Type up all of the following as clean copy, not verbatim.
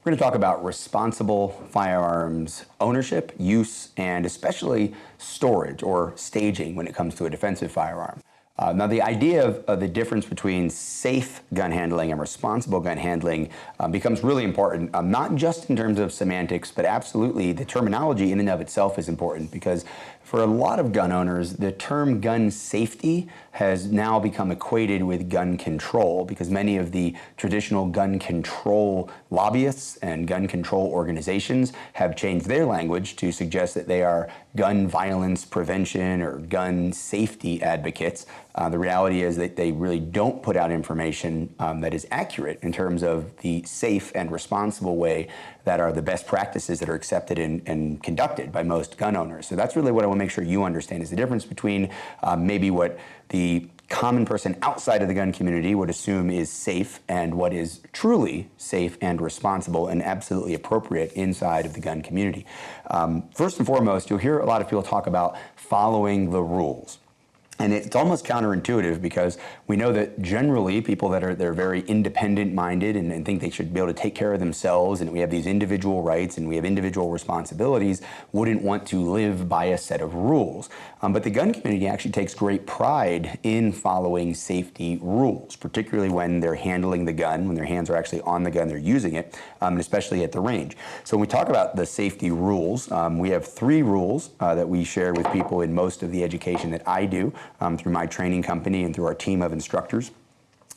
We're going to talk about responsible firearms ownership, use, and especially storage or staging when it comes to a defensive firearm. Now, the idea of the difference between safe gun handling and responsible gun handling becomes really important, not just in terms of semantics, but absolutely the terminology in and of itself is important, because for a lot of gun owners, the term gun safety has now become equated with gun control, because many of the traditional gun control lobbyists and gun control organizations have changed their language to suggest that they are gun violence prevention or gun safety advocates. The reality is that they really don't put out information that is accurate in terms of the safe and responsible way that are the best practices that are accepted and conducted by most gun owners. So that's really what I want to make sure you understand, is the difference between maybe what the common person outside of the gun community would assume is safe and what is truly safe and responsible and absolutely appropriate inside of the gun community. First and foremost, you'll hear a lot of people talk about following the rules. And it's almost counterintuitive, because we know that generally people that are very independent minded and think they should be able to take care of themselves, and we have these individual rights and we have individual responsibilities, wouldn't want to live by a set of rules. But the gun community actually takes great pride in following safety rules, particularly when they're handling the gun, when their hands are actually on the gun, they're using it, and especially at the range. So when we talk about the safety rules, we have 3 rules that we share with people in most of the education that I do. Through my training company and through our team of instructors.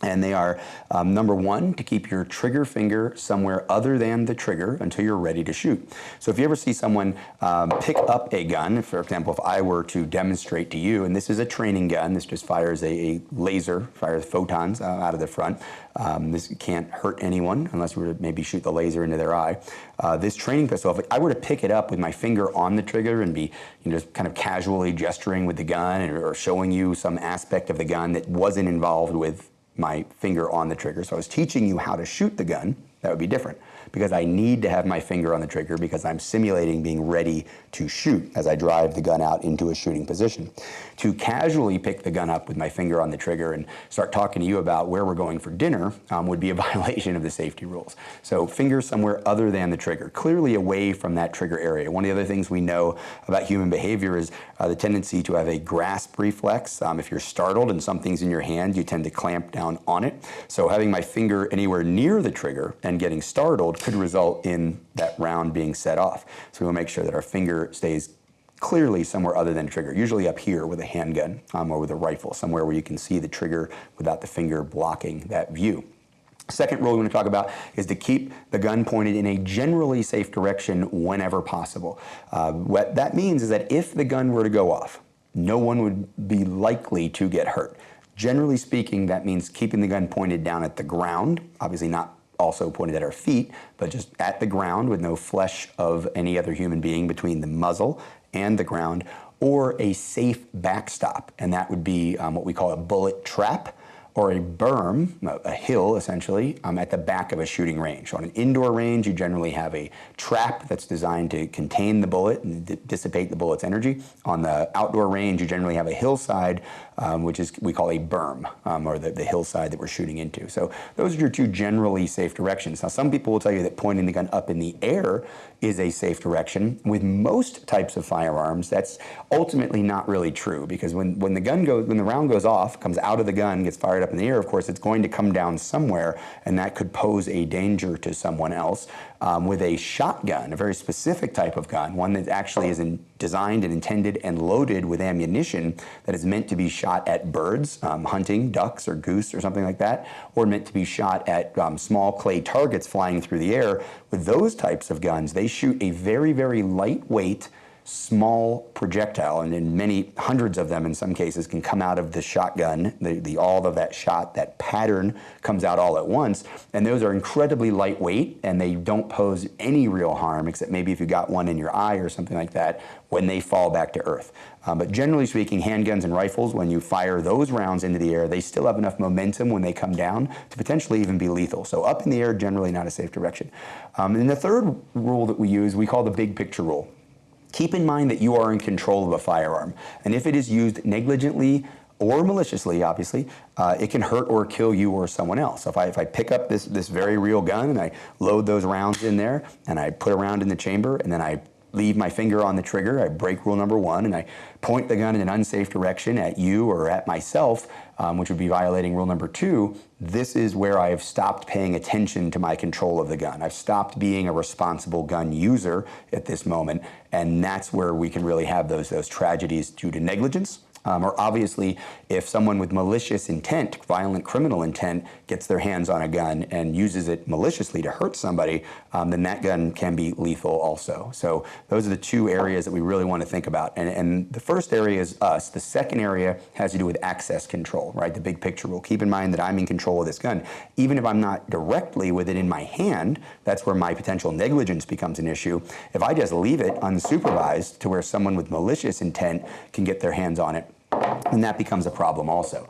And they are, number 1, to keep your trigger finger somewhere other than the trigger until you're ready to shoot. So if you ever see someone pick up a gun, for example, if I were to demonstrate to you, and this is a training gun, this just fires a laser, fires photons out of the front. This can't hurt anyone unless we were to maybe shoot the laser into their eye. This training pistol, if I were to pick it up with my finger on the trigger and be just kind of casually gesturing with the gun or showing you some aspect of the gun that wasn't involved with my finger on the trigger, so I was teaching you how to shoot the gun, that would be different, because I need to have my finger on the trigger because I'm simulating being ready to shoot as I drive the gun out into a shooting position. To casually pick the gun up with my finger on the trigger and start talking to you about where we're going for dinner would be a violation of the safety rules. So finger somewhere other than the trigger, clearly away from that trigger area. One of the other things we know about human behavior is the tendency to have a grasp reflex. If you're startled and something's in your hand, you tend to clamp down on it. So having my finger anywhere near the trigger and getting startled could result in that round being set off. So we want to make sure that our finger stays clearly somewhere other than trigger, usually up here with a handgun or with a rifle, somewhere where you can see the trigger without the finger blocking that view. Second rule we want to talk about is to keep the gun pointed in a generally safe direction whenever possible. What that means is that if the gun were to go off, no one would be likely to get hurt. Generally speaking, that means keeping the gun pointed down at the ground, obviously not also pointed at our feet, but just at the ground with no flesh of any other human being between the muzzle and the ground, or a safe backstop, and that would be what we call a bullet trap or a berm, a hill essentially, at the back of a shooting range. So on an indoor range, you generally have a trap that's designed to contain the bullet and dissipate the bullet's energy. On the outdoor range, you generally have a hillside, which is we call a berm, or the hillside that we're shooting into. So those are your 2 generally safe directions. Now, some people will tell you that pointing the gun up in the air is a safe direction. With most types of firearms, that's ultimately not really true, because when the round goes off, comes out of the gun, gets fired up in the air, of course, it's going to come down somewhere, and that could pose a danger to someone else. With a shotgun, a very specific type of gun, one that actually is designed and intended and loaded with ammunition that is meant to be shot at birds, hunting ducks or goose or something like that, or meant to be shot at small clay targets flying through the air. With those types of guns, they shoot a very, very lightweight, small projectile, and in many hundreds of them in some cases can come out of the shotgun. All of that shot, that pattern comes out all at once, and those are incredibly lightweight, and they don't pose any real harm, except maybe if you got one in your eye or something like that when they fall back to earth. But generally speaking, handguns and rifles, when you fire those rounds into the air, they still have enough momentum when they come down to potentially even be lethal. So up in the air, generally not a safe direction. And the third rule that we use, we call the big picture rule. Keep in mind that you are in control of a firearm, and if it is used negligently or maliciously, obviously, it can hurt or kill you or someone else. So if I pick up this very real gun and I load those rounds in there and I put a round in the chamber and then I leave my finger on the trigger, I break rule number 1, and I point the gun in an unsafe direction at you or at myself, which would be violating rule number 2, this is where I have stopped paying attention to my control of the gun. I've stopped being a responsible gun user at this moment, and that's where we can really have those tragedies due to negligence. Or obviously, if someone with malicious intent, violent criminal intent, gets their hands on a gun and uses it maliciously to hurt somebody, then that gun can be lethal also. So those are the 2 areas that we really want to think about. And the first area is us. The second area has to do with access control, right? The big picture rule. Keep in mind that I'm in control of this gun. Even if I'm not directly with it in my hand, that's where my potential negligence becomes an issue. If I just leave it unsupervised to where someone with malicious intent can get their hands on it, and that becomes a problem also.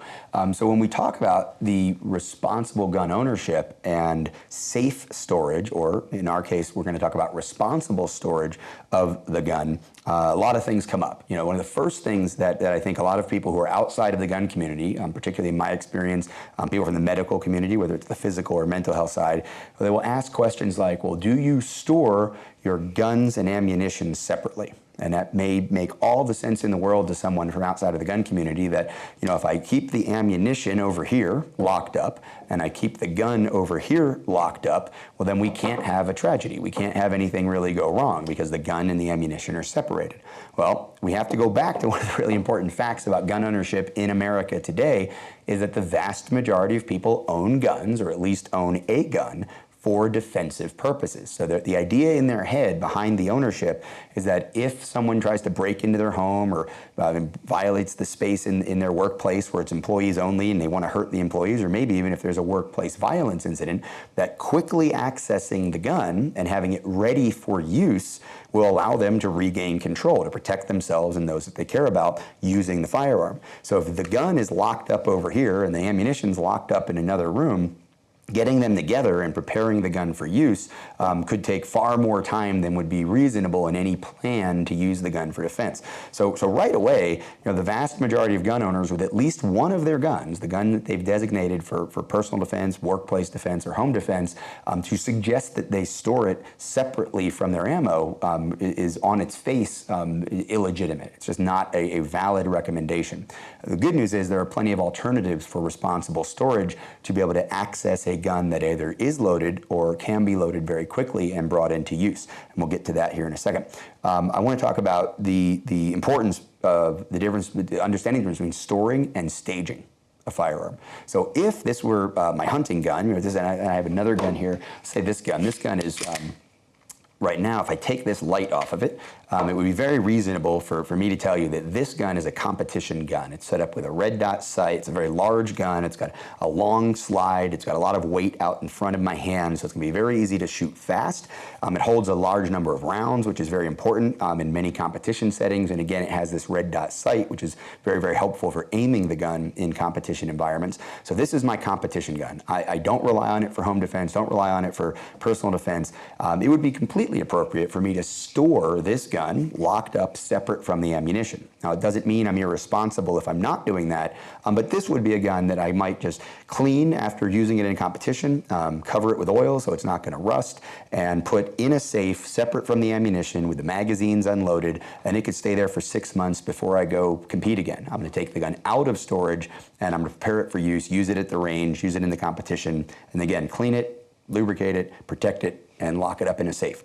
So when we talk about the responsible gun ownership and safe storage, or in our case, we're going to talk about responsible storage of the gun, a lot of things come up. You know, one of the first things that I think a lot of people who are outside of the gun community, particularly in my experience, people from the medical community, whether it's the physical or mental health side, they will ask questions like, well, do you store your guns and ammunition separately? And that may make all the sense in the world to someone from outside of the gun community that, you know, if I keep the ammunition over here locked up and I keep the gun over here locked up, well, then we can't have a tragedy. We can't have anything really go wrong because the gun and the ammunition are separated. Well, we have to go back to one of the really important facts about gun ownership in America today is that the vast majority of people own guns, or at least own a gun, for defensive purposes. So the idea in their head behind the ownership is that if someone tries to break into their home or violates the space in their workplace where it's employees only and they want to hurt the employees, or maybe even if there's a workplace violence incident, that quickly accessing the gun and having it ready for use will allow them to regain control, to protect themselves and those that they care about using the firearm. So if the gun is locked up over here and the ammunition's locked up in another room, getting them together and preparing the gun for use could take far more time than would be reasonable in any plan to use the gun for defense. So right away, you know, the vast majority of gun owners with at least one of their guns, the gun that they've designated for personal defense, workplace defense, or home defense, to suggest that they store it separately from their ammo is on its face illegitimate. It's just not a valid recommendation. The good news is there are plenty of alternatives for responsible storage to be able to access a gun that either is loaded or can be loaded very quickly and brought into use. And we'll get to that here in a second. I want to talk about the importance of the difference, the understanding the difference between storing and staging a firearm. So if this were my hunting gun, you know, and I have another gun here, say this gun is right now, if I take this light off of it, it would be very reasonable for me to tell you that this gun is a competition gun. It's set up with a red dot sight. It's a very large gun. It's got a long slide. It's got a lot of weight out in front of my hand, so it's going to be very easy to shoot fast. It holds a large number of rounds, which is very important in many competition settings. And again, it has this red dot sight, which is very, very helpful for aiming the gun in competition environments. So this is my competition gun. I don't rely on it for home defense, don't rely on it for personal defense. It would be completely appropriate for me to store this gun locked up separate from the ammunition. Now, it doesn't mean I'm irresponsible if I'm not doing that, but this would be a gun that I might just clean after using it in competition, cover it with oil so it's not going to rust, and put in a safe separate from the ammunition with the magazines unloaded, and it could stay there for 6 months before I go compete again. I'm going to take the gun out of storage and I'm going to prepare it for use, use it at the range, use it in the competition, and again, clean it, lubricate it, protect it, and lock it up in a safe.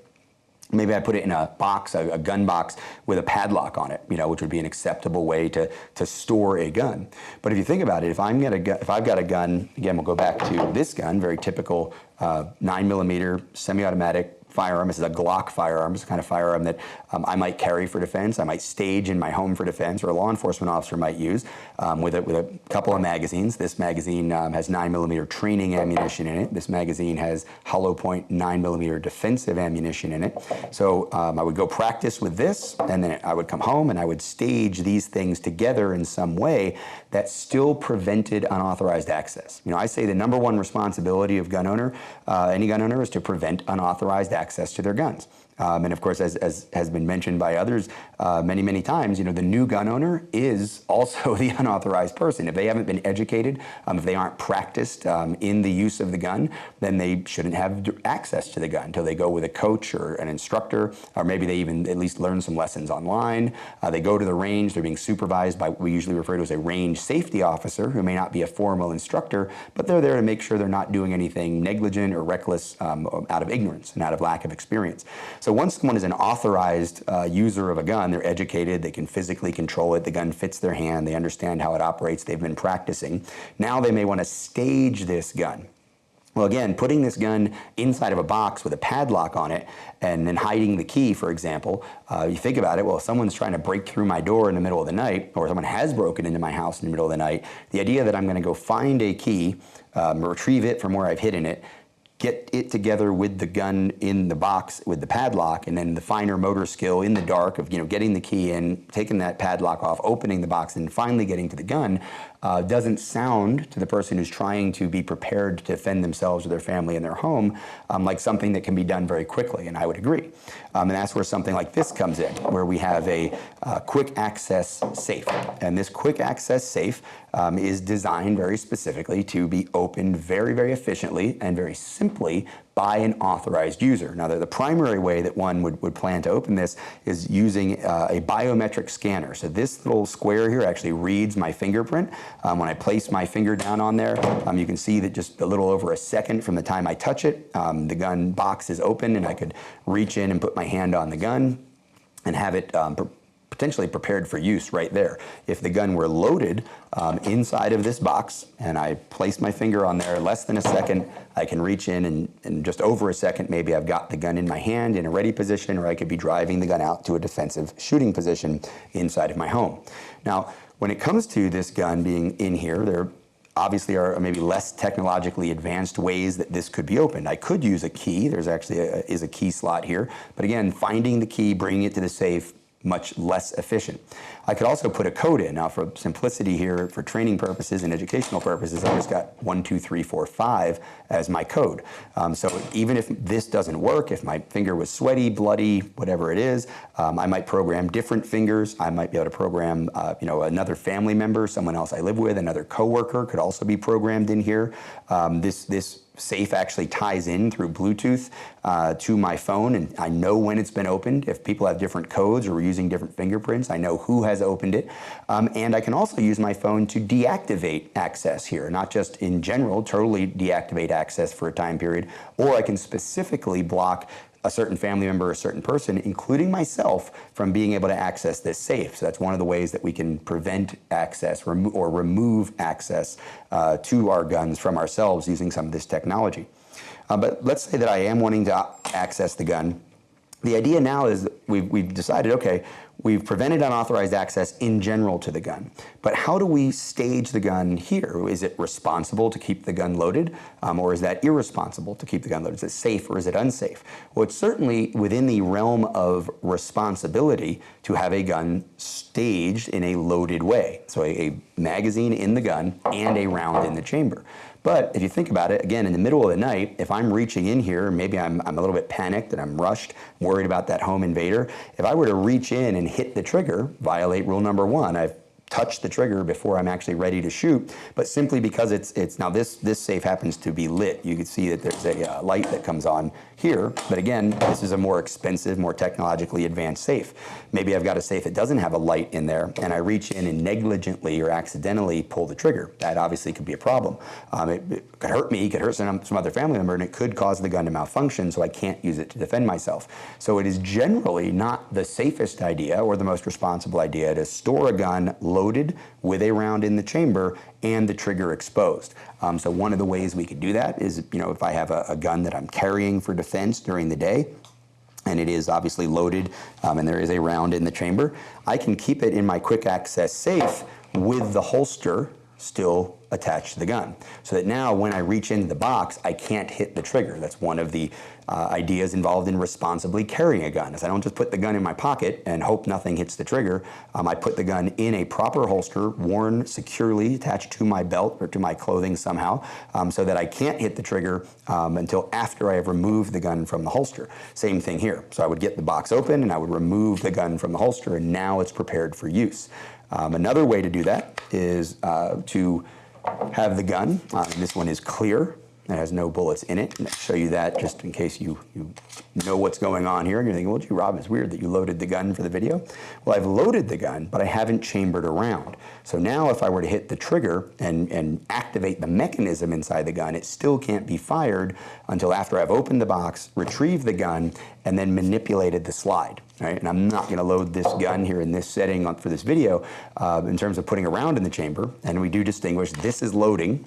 Maybe I put it in a box, a gun box with a padlock on it, you know, which would be an acceptable way to store a gun. But if you think about it, if I've got a gun, again, we'll go back to this gun, very typical 9mm semi-automatic firearm. This is a Glock firearm. It's the kind of firearm that I might carry for defense. I might stage in my home for defense, or a law enforcement officer might use with a couple of magazines. This magazine has 9mm training ammunition in it. This magazine has hollow point 9mm defensive ammunition in it. So I would go practice with this, and then I would come home and I would stage these things together in some way that still prevented unauthorized access. You know, I say the #1 responsibility of any gun owner is to prevent unauthorized access to their guns. And of course, as has been mentioned by others many, many times, the new gun owner is also the unauthorized person. If they haven't been educated, if they aren't practiced in the use of the gun, then they shouldn't have access to the gun until they go with a coach or an instructor, or maybe they even at least learn some lessons online. They go to the range, they're being supervised by what we usually refer to as a range safety officer, who may not be a formal instructor, but they're there to make sure they're not doing anything negligent or reckless out of ignorance and out of lack of experience. So once someone is an authorized user of a gun, they're educated, they can physically control it, the gun fits their hand, they understand how it operates, they've been practicing. Now they may want to stage this gun. Well, again, putting this gun inside of a box with a padlock on it and then hiding the key, for example, you think about it, well, if someone's trying to break through my door in the middle of the night, or someone has broken into my house in the middle of the night, the idea that I'm going to go find a key, retrieve it from where I've hidden it, get it together with the gun in the box with the padlock, and then the finer motor skill in the dark of getting the key in, taking that padlock off, opening the box, and finally getting to the gun doesn't sound to the person who's trying to be prepared to defend themselves or their family and their home like something that can be done very quickly, and I would agree. And that's where something like this comes in, where we have a quick access safe. And this quick access safe is designed very specifically to be opened very, very efficiently and very simply by an authorized user. Now, the primary way that one would plan to open this is using a biometric scanner. So this little square here actually reads my fingerprint. When I place my finger down on there, you can see that just a little over a second from the time I touch it, the gun box is open, and I could reach in and put my hand on the gun and have it potentially prepared for use right there. If the gun were loaded inside of this box and I place my finger on there, less than a second, I can reach in and just over a second, maybe I've got the gun in my hand in a ready position, or I could be driving the gun out to a defensive shooting position inside of my home. Now, when it comes to this gun being in here, there obviously are maybe less technologically advanced ways that this could be opened. I could use a key. There's actually a key slot here. But again, finding the key, bringing it to the safe, much less efficient. I could also put a code in. Now, for simplicity here, for training purposes and educational purposes, I just got 1, 2, 3, 4, 5 as my code. So even if this doesn't work, if my finger was sweaty, bloody, whatever it is, I might program different fingers. I might be able to program, another family member, someone else I live with, another coworker could also be programmed in here. This safe actually ties in through Bluetooth to my phone, and I know when it's been opened. If people have different codes or we're using different fingerprints, I know who has opened it. And I can also use my phone to deactivate access here, not just in general, totally deactivate access for a time period, or I can specifically block a certain family member or a certain person, including myself, from being able to access this safe. So that's one of the ways that we can prevent access or remove access to our guns from ourselves using some of this technology. But let's say that I am wanting to access the gun. The idea now is that we've decided, okay, we've prevented unauthorized access in general to the gun, but how do we stage the gun here? Is it responsible to keep the gun loaded, or is that irresponsible to keep the gun loaded? Is it safe or is it unsafe? Well, it's certainly within the realm of responsibility to have a gun staged in a loaded way. So a magazine in the gun and a round in the chamber. But if you think about it, again, in the middle of the night, if I'm reaching in here, maybe I'm a little bit panicked and I'm rushed, worried about that home invader, if I were to reach in and hit the trigger, violate rule number 1, I've touch the trigger before I'm actually ready to shoot, but simply because it's now this safe happens to be lit. You can see that there's a light that comes on here, but again, this is a more expensive, more technologically advanced safe. Maybe I've got a safe that doesn't have a light in there, and I reach in and negligently or accidentally pull the trigger. That obviously could be a problem. It could hurt me, it could hurt some other family member, and it could cause the gun to malfunction, so I can't use it to defend myself. So it is generally not the safest idea or the most responsible idea to store a gun loaded with a round in the chamber and the trigger exposed. So one of the ways we could do that is, if I have a gun that I'm carrying for defense during the day, and it is obviously loaded, and there is a round in the chamber, I can keep it in my quick access safe with the holster still attached to the gun. So that now when I reach into the box, I can't hit the trigger. That's one of the ideas involved in responsibly carrying a gun, is I don't just put the gun in my pocket and hope nothing hits the trigger. I put the gun in a proper holster, worn securely, attached to my belt or to my clothing somehow, so that I can't hit the trigger until after I have removed the gun from the holster. Same thing here. So I would get the box open and I would remove the gun from the holster, and now it's prepared for use. Another way to do that is to have the gun. This one is clear. It has no bullets in it. And I'll show you that just in case you know what's going on here. And you're thinking, well, gee, Rob, it's weird that you loaded the gun for the video. Well, I've loaded the gun, but I haven't chambered around. So now if I were to hit the trigger and activate the mechanism inside the gun, it still can't be fired until after I've opened the box, retrieved the gun, and then manipulated the slide. Right? And I'm not going to load this gun here in this setting for this video in terms of putting a round in the chamber. And we do distinguish, this is loading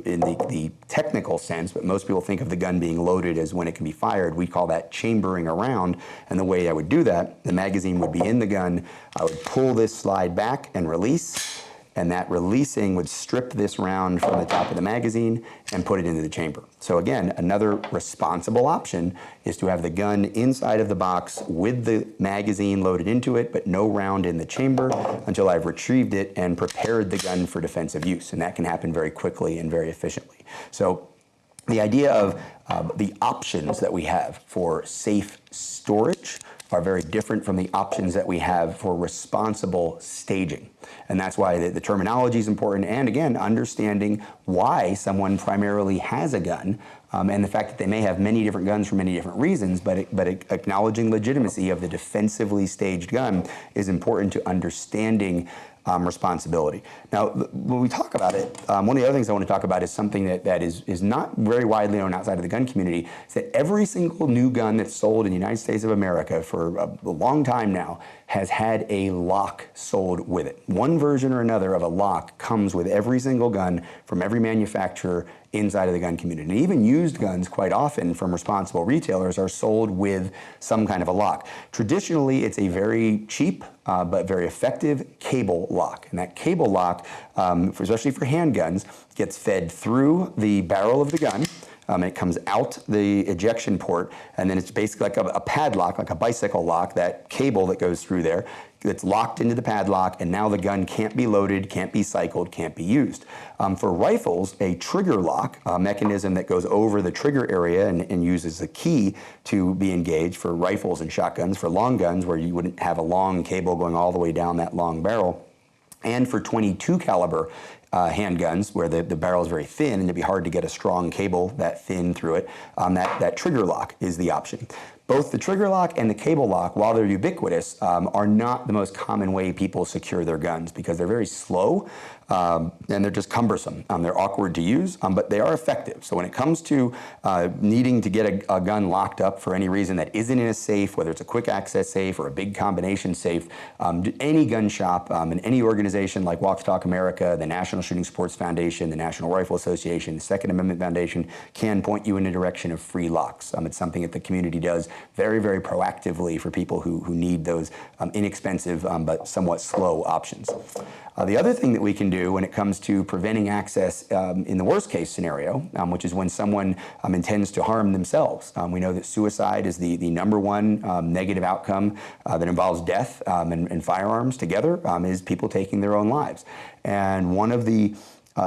in the technical sense, but most people think of the gun being loaded as when it can be fired. We call that chambering around. And the way I would do that, the magazine would be in the gun. I would pull this slide back and release. And that releasing would strip this round from the top of the magazine and put it into the chamber. So again, another responsible option is to have the gun inside of the box with the magazine loaded into it, but no round in the chamber until I've retrieved it and prepared the gun for defensive use. And that can happen very quickly and very efficiently. So the idea of the options that we have for safe storage are very different from the options that we have for responsible staging. And that's why the terminology is important. And again, understanding why someone primarily has a gun and the fact that they may have many different guns for many different reasons, but acknowledging legitimacy of the defensively staged gun is important to understanding responsibility. Now, when we talk about it, one of the other things I want to talk about is something that is not very widely known outside of the gun community, is that every single new gun that's sold in the United States of America for a long time now has had a lock sold with it. One version or another of a lock comes with every single gun from every manufacturer inside of the gun community. And even used guns, quite often from responsible retailers, are sold with some kind of a lock. Traditionally, it's a very cheap but very effective cable lock. And that cable lock, especially for handguns, gets fed through the barrel of the gun. It comes out the ejection port, and then it's basically like a padlock, like a bicycle lock, that cable that goes through there. It's locked into the padlock, and now the gun can't be loaded, can't be cycled, can't be used. For rifles, a trigger lock, a mechanism that goes over the trigger area and uses a key to be engaged for rifles and shotguns. For long guns, where you wouldn't have a long cable going all the way down that long barrel. And for .22 caliber handguns, where the barrel is very thin and it'd be hard to get a strong cable that thin through it, that trigger lock is the option. Both the trigger lock and the cable lock, while they're ubiquitous, are not the most common way people secure their guns because they're very slow and they're just cumbersome. They're awkward to use, but they are effective. So when it comes to needing to get a gun locked up for any reason that isn't in a safe, whether it's a quick access safe or a big combination safe, any gun shop and any organization like Walk the Talk America, the National Shooting Sports Foundation, the National Rifle Association, the Second Amendment Foundation can point you in the direction of free locks. It's something that the community does very, very proactively for people who need those inexpensive but somewhat slow options. The other thing that we can do when it comes to preventing access in the worst case scenario, which is when someone intends to harm themselves. We know that suicide is the number one negative outcome that involves death and firearms together, is people taking their own lives. And one of the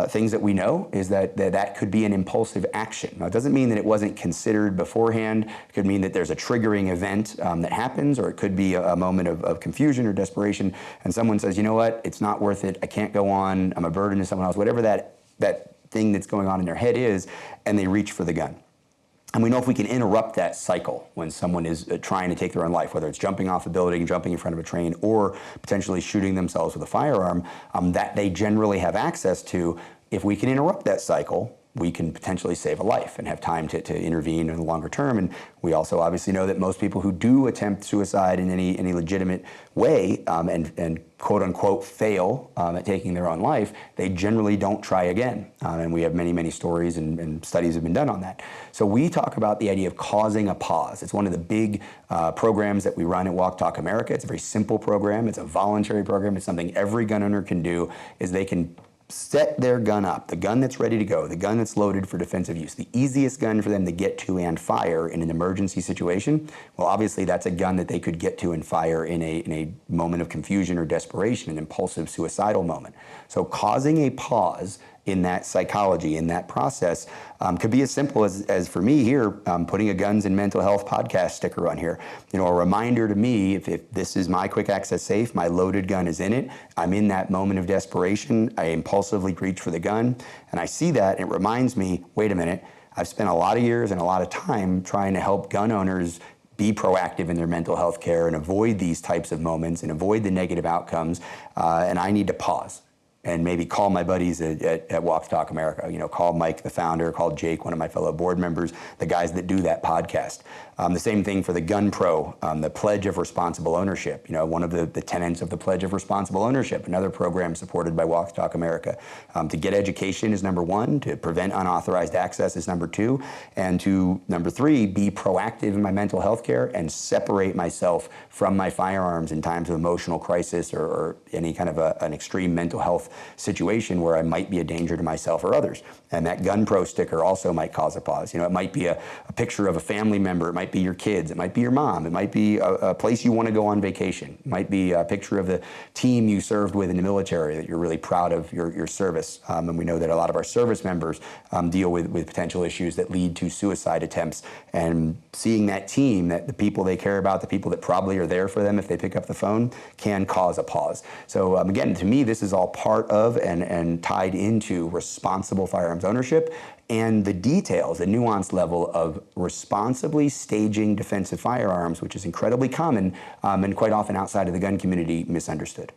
things that we know is that could be an impulsive action. Now, it doesn't mean that it wasn't considered beforehand. It could mean that there's a triggering event that happens, or it could be a moment of confusion or desperation, and someone says, you know what, it's not worth it, I can't go on, I'm a burden to someone else, whatever that thing that's going on in their head is, and they reach for the gun. And we know if we can interrupt that cycle when someone is trying to take their own life, whether it's jumping off a building, jumping in front of a train, or potentially shooting themselves with a firearm, that they generally have access to, if we can interrupt that cycle, we can potentially save a life and have time to intervene in the longer term. And we also obviously know that most people who do attempt suicide in any legitimate way and quote unquote fail at taking their own life, they generally don't try again. And we have many, many stories and studies have been done on that. So we talk about the idea of causing a pause. It's one of the big programs that we run at Walk Talk America. It's a very simple program. It's a voluntary program. It's something every gun owner can do, is they can set their gun up, the gun that's ready to go, the gun that's loaded for defensive use, the easiest gun for them to get to and fire in an emergency situation, well, obviously that's a gun that they could get to and fire in a moment of confusion or desperation, an impulsive suicidal moment. So causing a pause in that psychology, in that process, could be as simple as for me here, putting a Guns and Mental Health podcast sticker on here. You know, a reminder to me, if this is my quick access safe, my loaded gun is in it, I'm in that moment of desperation, I impulsively reach for the gun, and I see that, and it reminds me, wait a minute, I've spent a lot of years and a lot of time trying to help gun owners be proactive in their mental health care and avoid these types of moments and avoid the negative outcomes, and I need to pause and maybe call my buddies at Walk Talk America. You know, call Mike, the founder, call Jake, one of my fellow board members, the guys that do that podcast. The same thing for the Gun Pro, the Pledge of Responsible Ownership. You know, one of the tenets of the Pledge of Responsible Ownership, another program supported by Walk Talk America. To get education is number one, to prevent unauthorized access is number two, and to number three, be proactive in my mental health care and separate myself from my firearms in times of emotional crisis or any kind of an extreme mental health situation where I might be a danger to myself or others. And that Gun Pro sticker also might cause a pause. You know, it might be a picture of a family member, it might be your kids, it might be your mom, it might be a place you want to go on vacation, it might be a picture of the team you served with in the military that you're really proud of your service. And we know that a lot of our service members deal with potential issues that lead to suicide attempts. And seeing that team, that the people they care about, the people that probably are there for them if they pick up the phone, can cause a pause. So again, to me, this is all part of and tied into responsible firearms ownership and the details, the nuanced level of responsibly staging defensive firearms, which is incredibly common and quite often outside of the gun community misunderstood.